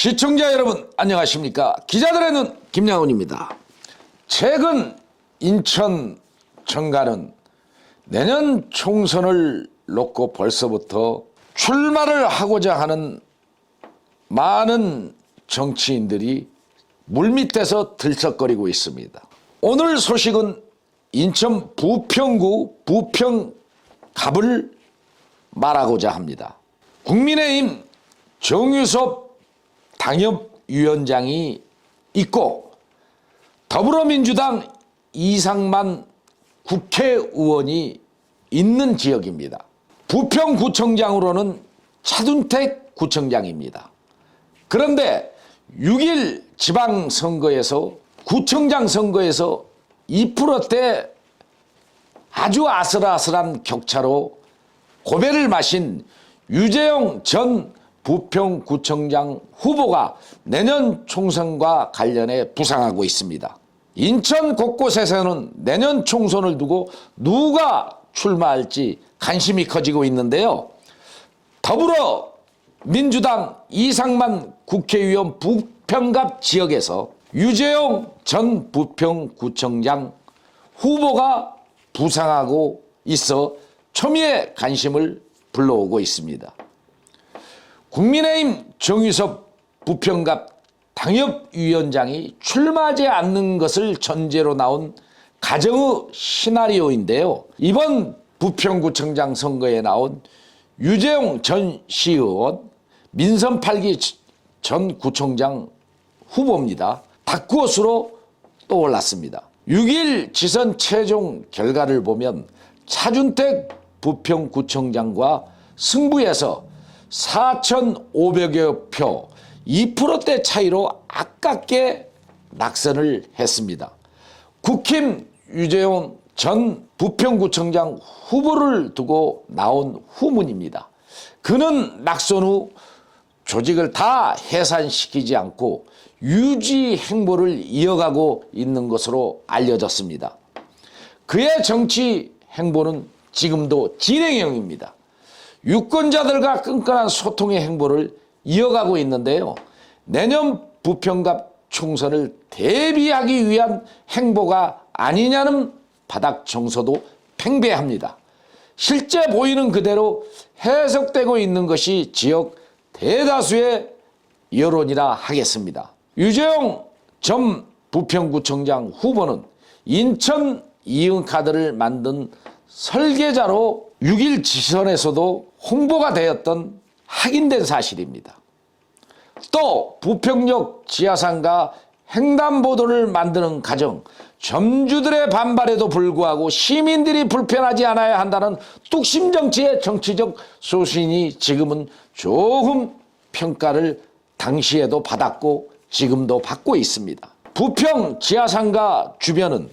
시청자 여러분 안녕하십니까. 기자들의 눈 김양훈입니다. 최근 인천 정가는 내년 총선을 놓고 벌써부터 출마를 하고자 하는 많은 정치인들이 물밑에서 들썩거리고 있습니다. 오늘 소식은 인천 부평구 부평갑을 말하고자 합니다. 국민의힘 정유섭 당협위원장이 있고 더불어민주당 이상만 국회의원이 있는 지역입니다. 부평구청장으로는 차준택 구청장입니다. 그런데 6일 지방선거에서 구청장 선거에서 2%대 아주 아슬아슬한 격차로 고배를 마신 유재용 전 부평구청장 후보가 내년 총선과 관련해 부상하고 있습니다. 인천 곳곳에서는 내년 총선을 두고 누가 출마할지 관심이 커지고 있는데요. 더불어민주당 이상만 국회의원 부평갑 지역에서 유재용 전 부평구청장 후보가 부상하고 있어 초미의 관심을 불러오고 있습니다. 국민의힘 정유섭 부평갑 당협위원장이 출마하지 않는 것을 전제로 나온 가정의 시나리오인데요. 이번 부평구청장 선거에 나온 유재용 전 시의원, 민선 8기 전 구청장 후보입니다. 다크호스로 떠올랐습니다. 6일 지선 최종 결과를 보면 차준택 부평구청장과 승부에서 4,500여 표 2%대 차이로 아깝게 낙선을 했습니다. 국힘 유재용 전 부평구청장 후보를 두고 나온 후문입니다. 그는 낙선 후 조직을 다 해산시키지 않고 유지 행보를 이어가고 있는 것으로 알려졌습니다. 그의 정치 행보는 지금도 진행형입니다. 유권자들과 끈끈한 소통의 행보를 이어가고 있는데요. 내년 부평갑 총선을 대비하기 위한 행보가 아니냐는 바닥 정서도 팽배합니다. 실제 보이는 그대로 해석되고 있는 것이 지역 대다수의 여론이라 하겠습니다. 유재용 전 부평구청장 후보는 인천 이응카드를 만든 설계자로 6일 지선에서도 홍보가 되었던 확인된 사실입니다. 또 부평역 지하상가 횡단보도를 만드는 과정, 점주들의 반발에도 불구하고 시민들이 불편하지 않아야 한다는 뚝심 정치의 정치적 소신이 지금은 조금 평가를 당시에도 받았고 지금도 받고 있습니다. 부평 지하상가 주변은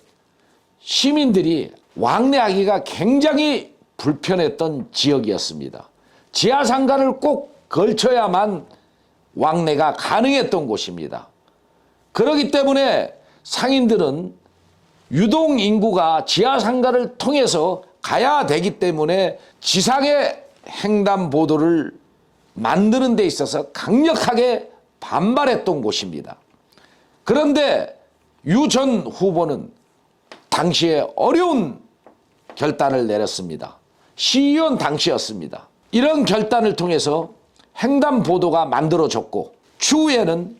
시민들이 왕래하기가 굉장히 불편했던 지역이었습니다. 지하상가를 꼭 걸쳐야만 왕래가 가능했던 곳입니다. 그렇기 때문에 상인들은 유동 인구가 지하상가를 통해서 가야 되기 때문에 지상의 횡단보도를 만드는 데 있어서 강력하게 반발했던 곳입니다. 그런데 유 전 후보는 당시에 어려운 결단을 내렸습니다. 시의원 당시였습니다. 이런 결단을 통해서 횡단보도가 만들어졌고 추후에는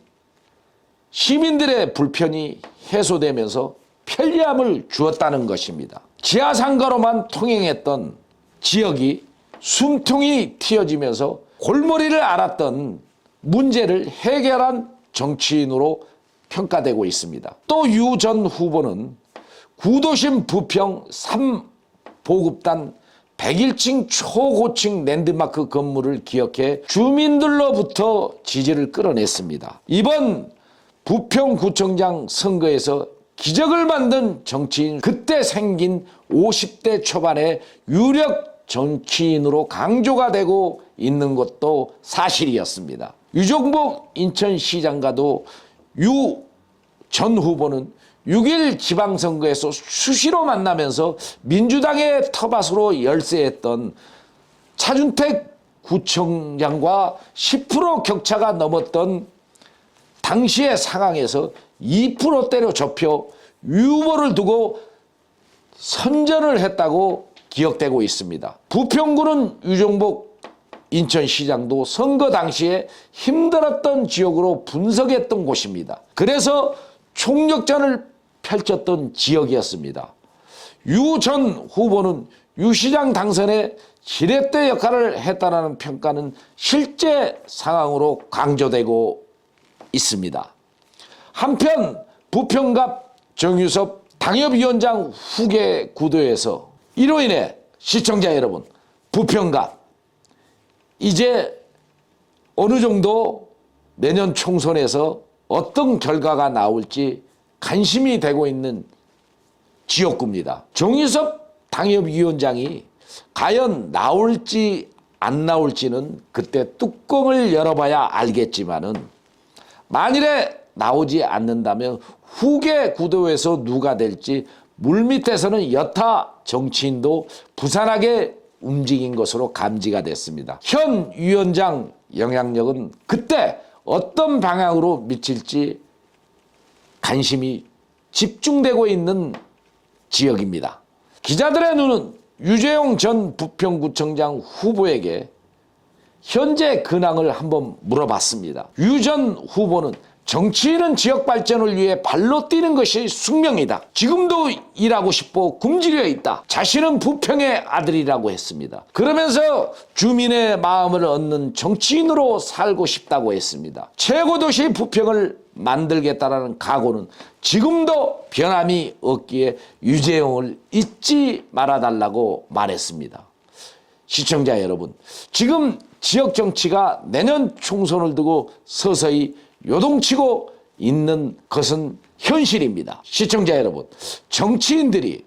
시민들의 불편이 해소되면서 편리함을 주었다는 것입니다. 지하상가로만 통행했던 지역이 숨통이 틔어지면서 골머리를 앓았던 문제를 해결한 정치인으로 평가되고 있습니다. 또 유 전 후보는 구도심 부평 3보급단 101층 초고층 랜드마크 건물을 기억해 주민들로부터 지지를 끌어냈습니다. 이번 부평구청장 선거에서 기적을 만든 정치인, 그때 생긴 50대 초반의 유력 정치인으로 강조가 되고 있는 것도 사실이었습니다. 유종복 인천시장과도 유 전 후보는 6일 지방선거에서 수시로 만나면서 민주당의 텃밭으로 열세했던 차준택 구청장과 10% 격차가 넘었던 당시의 상황에서 2%대로 좁혀 유 후보를 두고 선전을 했다고 기억되고 있습니다. 부평구는 유정복 인천시장도 선거 당시에 힘들었던 지역으로 분석했던 곳입니다. 그래서 총력전을 펼쳤던 지역이었습니다. 유 전 후보는 유 시장 당선에 지렛대 역할을 했다는 평가는 실제 상황으로 강조되고 있습니다. 한편 부평갑 정유섭 당협위원장 후계 구도에서 이로 인해 시청자 여러분, 부평갑 이제 어느 정도 내년 총선에서 어떤 결과가 나올지 관심이 되고 있는 지역구입니다. 정유섭 당협위원장이 과연 나올지 안 나올지는 그때 뚜껑을 열어봐야 알겠지만은 만일에 나오지 않는다면 후계 구도에서 누가 될지 물밑에서는 여타 정치인도 부산하게 움직인 것으로 감지가 됐습니다. 현 위원장 영향력은 그때 어떤 방향으로 미칠지 관심이 집중되고 있는 지역입니다. 기자들의 눈은 유재용 전 부평구청장 후보에게 현재 근황을 한번 물어봤습니다. 유 전 후보는 정치인은 지역 발전을 위해 발로 뛰는 것이 숙명이다. 지금도 일하고 싶어 굶주려 있다. 자신은 부평의 아들이라고 했습니다. 그러면서 주민의 마음을 얻는 정치인으로 살고 싶다고 했습니다. 최고도시 부평을 만들겠다라는 각오는 지금도 변함이 없기에 유재용을 잊지 말아달라고 말했습니다. 시청자 여러분, 지금 지역 정치가 내년 총선을 두고 서서히 요동치고 있는 것은 현실입니다. 시청자 여러분, 정치인들이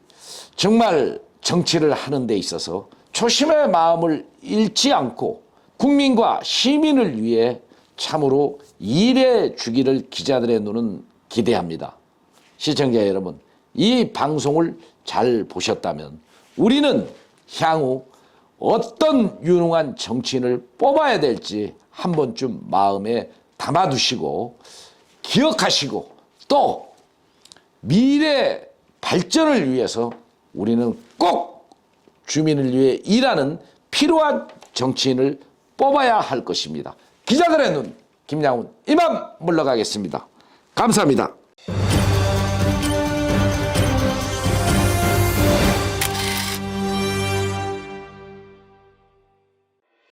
정말 정치를 하는 데 있어서 초심의 마음을 잃지 않고 국민과 시민을 위해 참으로 일해 주기를 기자들의 눈은 기대합니다. 시청자 여러분, 이 방송을 잘 보셨다면 우리는 향후 어떤 유능한 정치인을 뽑아야 될지 한 번쯤 마음에 담아두시고 기억하시고 또 미래 발전을 위해서 우리는 꼭 주민을 위해 일하는 필요한 정치인을 뽑아야 할 것입니다. 기자들의 눈 김양훈 이만 물러가겠습니다. 감사합니다.